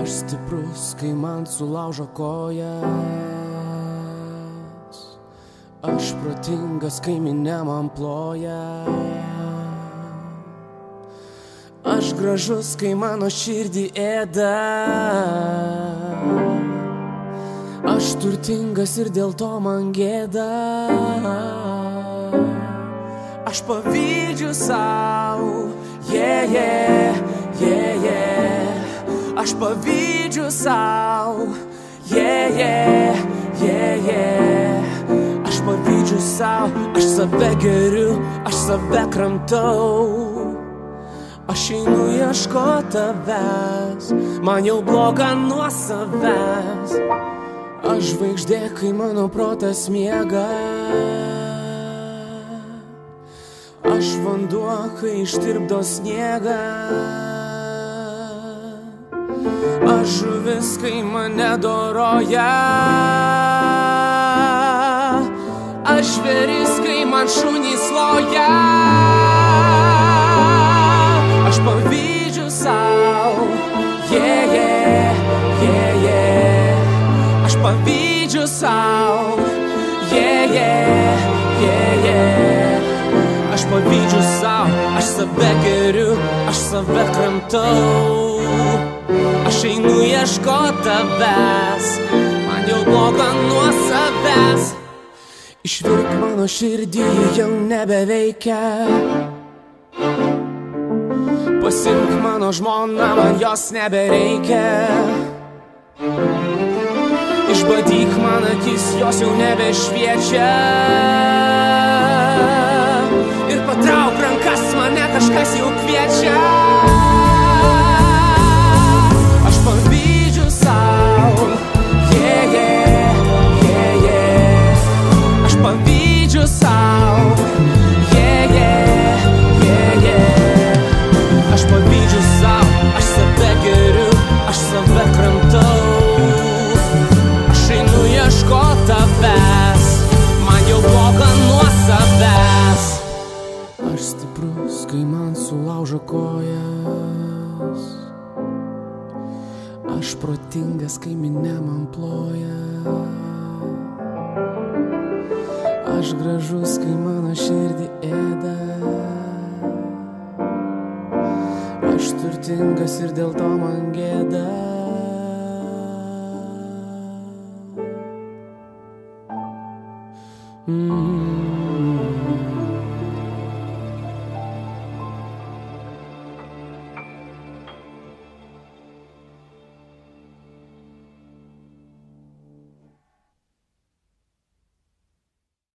Aš stiprus, kai man sulaužo kojas. Aš protingas, kai minia man ploja. Aš gražus, kai mano širdį ėda. Aš turtingas ir dėl to man gėda. Aš pavydžiu sau, Aš pavydžiu sau, Aš pavydžiu sau, aš save geriu, aš save kramtau. Aš einu ieškot tavęs, man jau bloga nuo savęs. Aš žvaigždė, kai mano protas miega. Aš vanduo, kai ištirpdo sniegą. Aš žuvis, kai mane doroja. Aš žvėris, kai man šunys loja. Aš pavydžiu sau, Aš pavydžiu sau, Aš pavydžiu sau, aš save geriu, aš save kramtau. Aš einu ieškot tavęs, man jau bloga nuo savęs. Išvirk mano širdį, jau nebeveikia. Pasimk mano žmoną, man jos nebereikia. Išbadyk man akis, jos jau nebešviečia. Ir patrauk rankas, mane kažkas jau kviečia. Aš pavydžiu sau, Aš pavydžiu sau, Aš pavydžiu sau, aš save geriu, aš save kramtau. Aš einu ieškot tavęs, man jau bloga nuo savęs. Aš stiprus, kai man sulaužo kojas. Aš protingas, kai minia man ploja. Aš gražus, kai mano širdį ėda. Aš turtingas ir dėl to man gėda.